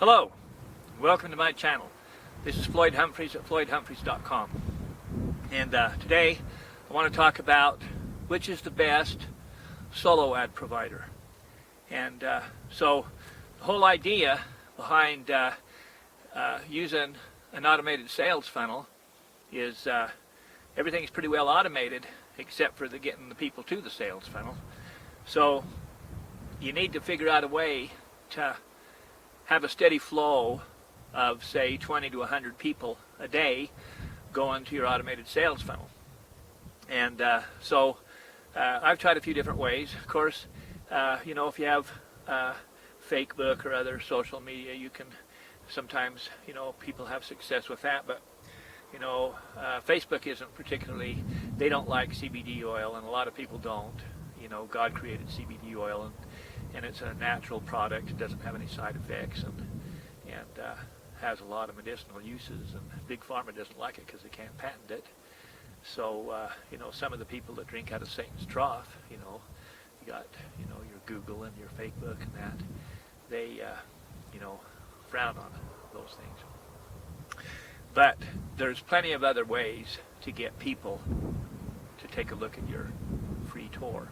Hello, welcome to my channel. This is Floyd Humphreys at floydhumphreys.com, and today I want to talk about which is the best solo ad provider. And so the whole idea behind using an automated sales funnel is everything's pretty well automated except for getting the people to the sales funnel. So you need to figure out a way to have a steady flow of, say, 20 to 100 people a day going to your automated sales funnel. And so I've tried a few different ways. Of course, if you have Facebook or other social media, you can sometimes, people have success with that. But, Facebook isn't particularly, they don't like CBD oil, and a lot of people don't. God created CBD oil, and it's a natural product. It doesn't have any side effects, and has a lot of medicinal uses, and Big Pharma doesn't like it because they can't patent it. So some of the people that drink out of Satan's trough, you got your Google and your Facebook and that, they frown on those things. But there's plenty of other ways to get people to take a look at your free tour.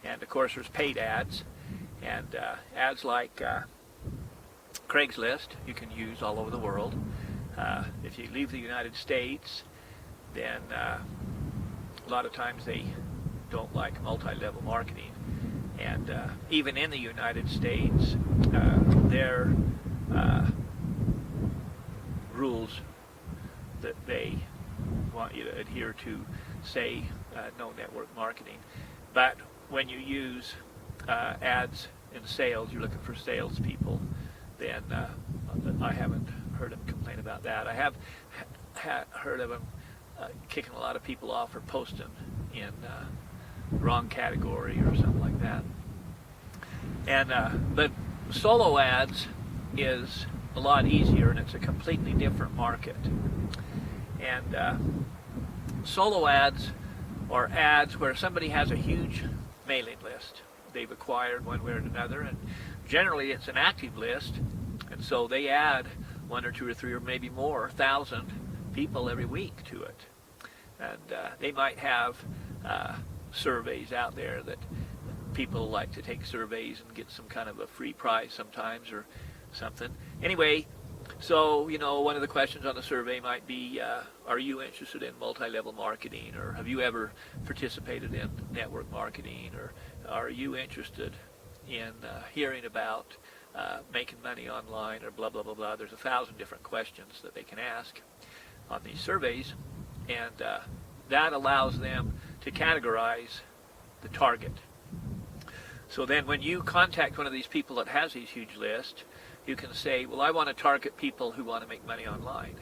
And of course there's paid ads, and ads like Craigslist you can use all over the world. If you leave the United States, then a lot of times they don't like multi-level marketing. And even in the United States, their rules that they want you to adhere to say no network marketing. But when you use ads in sales, you're looking for salespeople, then I haven't heard them complain about that. I have heard of them kicking a lot of people off or posting in wrong category or something like that. And but solo ads is a lot easier, and it's a completely different market. And solo ads are ads where somebody has a huge mailing list they've acquired one way or another, and generally it's an active list, and so they add 1 or 2 or 3 or maybe more thousand people every week to it. And they might have surveys out there that people like to take surveys and get some kind of a free prize sometimes or something. Anyway, so one of the questions on the survey might be, are you interested in multi-level marketing, or have you ever participated in network marketing, or are you interested in hearing about making money online, or blah blah blah blah. There's 1,000 different questions that they can ask on these surveys, and that allows them to categorize the target. So then when you contact one of these people that has these huge lists, you can say, well, I want to target people who want to make money online.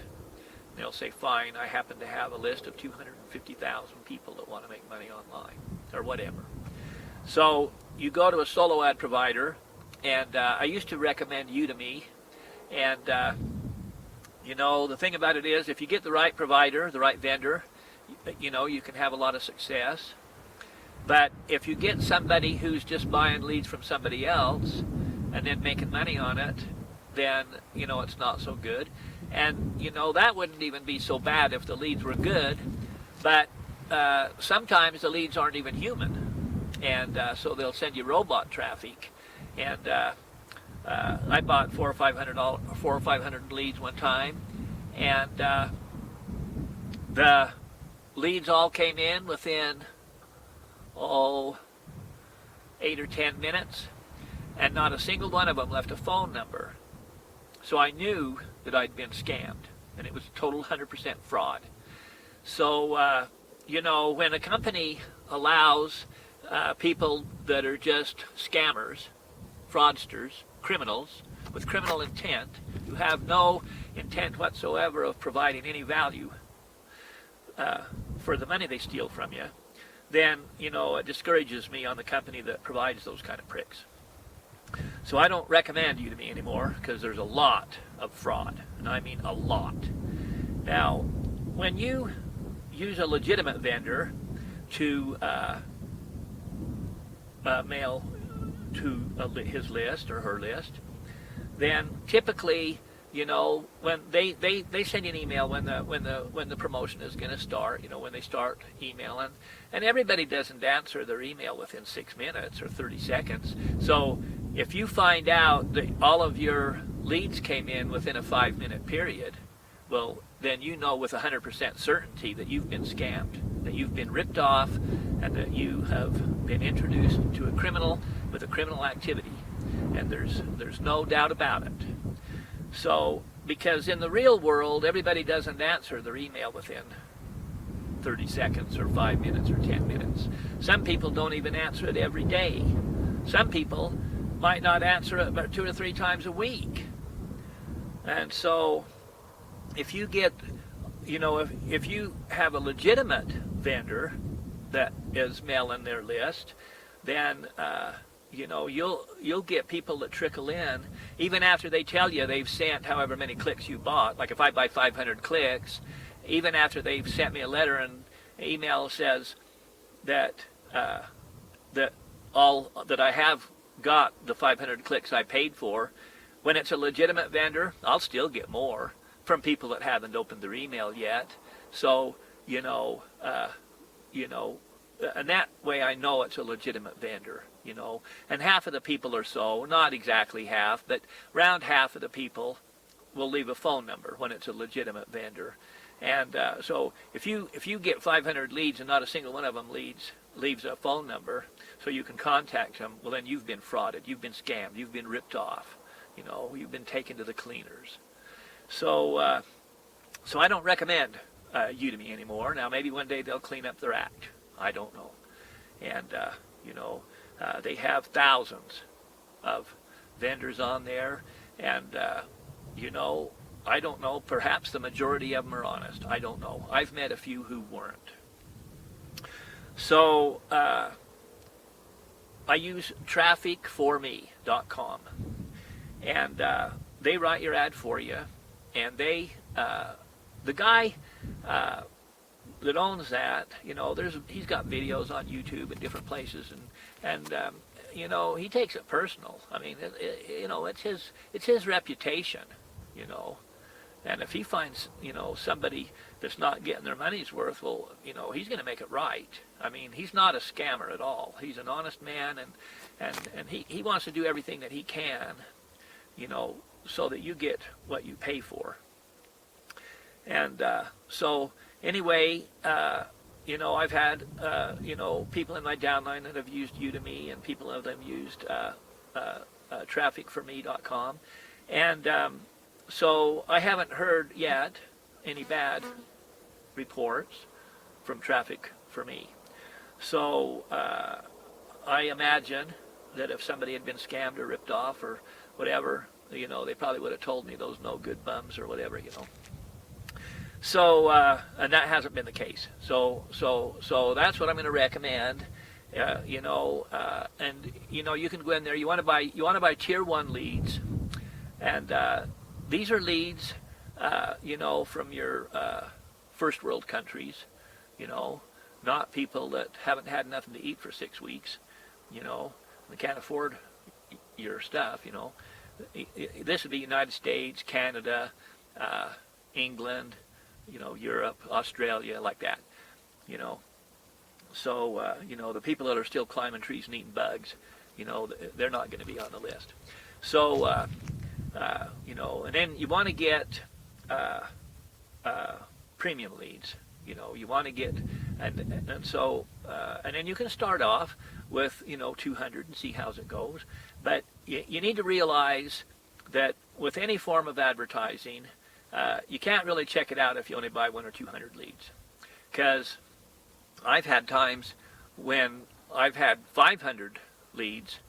They'll say, fine, I happen to have a list of 250,000 people that want to make money online, or whatever. So you go to a solo ad provider, and I used to recommend Udemy, and the thing about it is, if you get the right provider, the right vendor, you can have a lot of success. But if you get somebody who's just buying leads from somebody else and then making money on it, then it's not so good. And that wouldn't even be so bad if the leads were good, but sometimes the leads aren't even human, and so they'll send you robot traffic. And I bought 400 or 500 leads one time, and the leads all came in within 8 or 10 minutes, and not a single one of them left a phone number. So I knew that I'd been scammed, and it was total 100% fraud. So when a company allows people that are just scammers, fraudsters, criminals with criminal intent, who have no intent whatsoever of providing any value for the money they steal from you, then it discourages me on the company that provides those kind of pricks. So I don't recommend Udemy anymore, because there's a lot of fraud, and I mean a lot. Now, when you use a legitimate vendor to mail to his list or her list, then typically, you know, when they send you an email when the promotion is going to start, you know, when they start emailing, and everybody doesn't answer their email within 6 minutes or 30 seconds. So if you find out that all of your leads came in within a 5-minute period, well, then you know with 100% certainty that you've been scammed, that you've been ripped off, and that you have been introduced to a criminal with a criminal activity. And there's no doubt about it. So, because in the real world, everybody doesn't answer their email within 30 seconds or 5 minutes or 10 minutes. Some people don't even answer it every day. Some people might not answer it but 2 or 3 times a week. And so, if you get, you know, if you have a legitimate vendor that is mailing their list, then you know, you'll get people that trickle in even after they tell you they've sent however many clicks you bought. Like if I buy 500 clicks, even after they've sent me a letter and email says that that I have got the 500 clicks I paid for, when it's a legitimate vendor, I'll still get more from people that haven't opened their email yet. So you know, and that way I know it's a legitimate vendor. You know, and half of the people or so, not exactly half, but around half of the people will leave a phone number when it's a legitimate vendor. And so if you get 500 leads and not a single one of them leaves a phone number so you can contact them, well then you've been frauded, you've been scammed, you've been ripped off, you know, you've been taken to the cleaners. So so I don't recommend Udemy anymore. Now maybe one day they'll clean up their act. I don't know. And you know, they have thousands of vendors on there, and you know, I don't know, perhaps the majority of them are honest. I don't know. I've met a few who weren't. So I use trafficforme.com, and they write your ad for you, and they the guy that owns that, you know, he's got videos on YouTube and different places, and you know, he takes it personal. I mean, you know, it's his reputation, you know, and if he finds, you know, somebody that's not getting their money's worth, well, you know, he's going to make it right. I mean, he's not a scammer at all. He's an honest man, and he wants to do everything that he can, you know, so that you get what you pay for. And so anyway, you know, I've had, you know, people in my downline that have used Udemy, and people of them used trafficforme.com. And so I haven't heard yet any bad reports from Traffic for Me. So I imagine that if somebody had been scammed or ripped off or whatever, you know, they probably would have told me, those no good bums or whatever, you know. So, and that hasn't been the case. So that's what I'm going to recommend. You know, and you know, you can go in there. You want to buy tier 1 leads, and these are leads, you know, from your first world countries. You know, not people that haven't had nothing to eat for 6 weeks. You know, they can't afford your stuff. You know, this would be United States, Canada, England, you know, Europe, Australia, like that, you know. So, you know, the people that are still climbing trees and eating bugs, you know, they're not going to be on the list. So, you know, and then you want to get premium leads. You know, you want to get, and so, and then you can start off with, you know, 200 and see how it goes. But you need to realize that with any form of advertising, you can't really check it out if you only buy 100 or 200 leads. Because I've had times when I've had 500 leads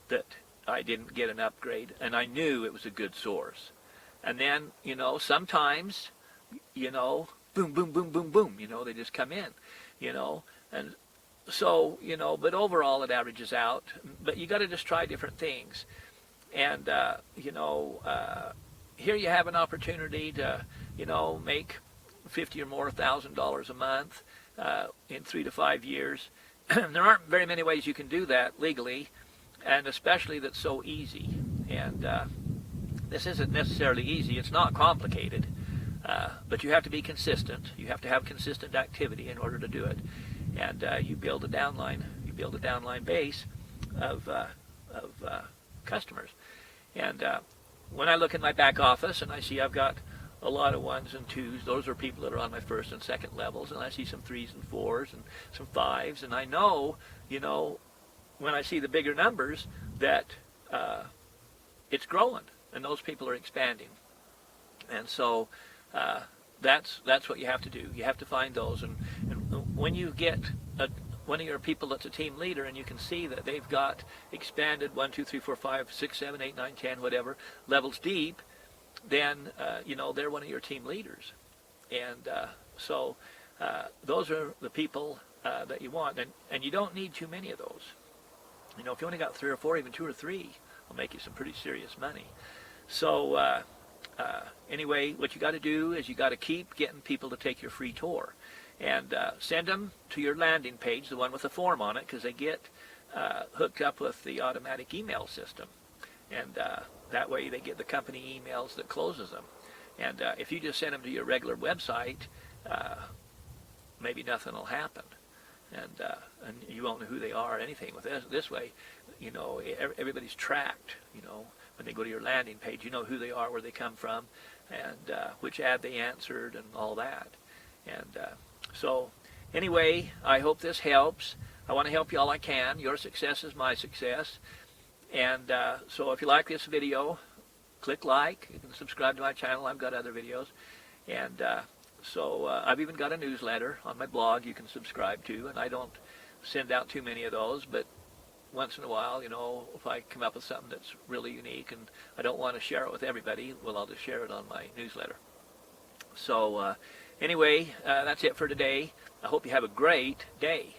that I didn't get an upgrade, and I knew it was a good source. And then, you know, sometimes, you know, boom, boom, boom, boom, boom, you know, they just come in, you know. And so, you know, but overall it averages out. But you got to just try different things. And, you know, here you have an opportunity to, you know, make $50,000 or more a month in 3 to 5 years. There aren't very many ways you can do that legally, and especially that's so easy. And this isn't necessarily easy. It's not complicated, but you have to be consistent. You have to have consistent activity in order to do it, and you build a downline. You build a downline base of customers. And when I look in my back office and I see I've got a lot of 1s and 2s, those are people that are on my first and second levels, and I see some 3s and 4s and some 5s, and I know, when I see the bigger numbers that it's growing and those people are expanding. And so that's what you have to do. You have to find those, and when you get one of your people that's a team leader and you can see that they've got expanded 1, 2, 3, 4, 5, 6, 7, 8, 9, 10, whatever, levels deep, then they're one of your team leaders. And so those are the people that you want, and you don't need too many of those. If you only got 3 or 4, even 2 or 3, will make you some pretty serious money. So anyway, what you got to do is you got to keep getting people to take your free tour, and send them to your landing page, the one with the form on it, because they get hooked up with the automatic email system, and that way they get the company emails that closes them. And if you just send them to your regular website, maybe nothing will happen, and you won't know who they are or anything. With this way, everybody's tracked. When they go to your landing page, you know who they are, where they come from, and which ad they answered, and all that. And so anyway, I hope this helps. I want to help you all I can. Your success is my success. And so if you like this video, click like. You can subscribe to my channel. I've got other videos. And so I've even got a newsletter on my blog you can subscribe to. And I don't send out too many of those, but once in a while, if I come up with something that's really unique and I don't want to share it with everybody, well, I'll just share it on my newsletter. So anyway, that's it for today. I hope you have a great day.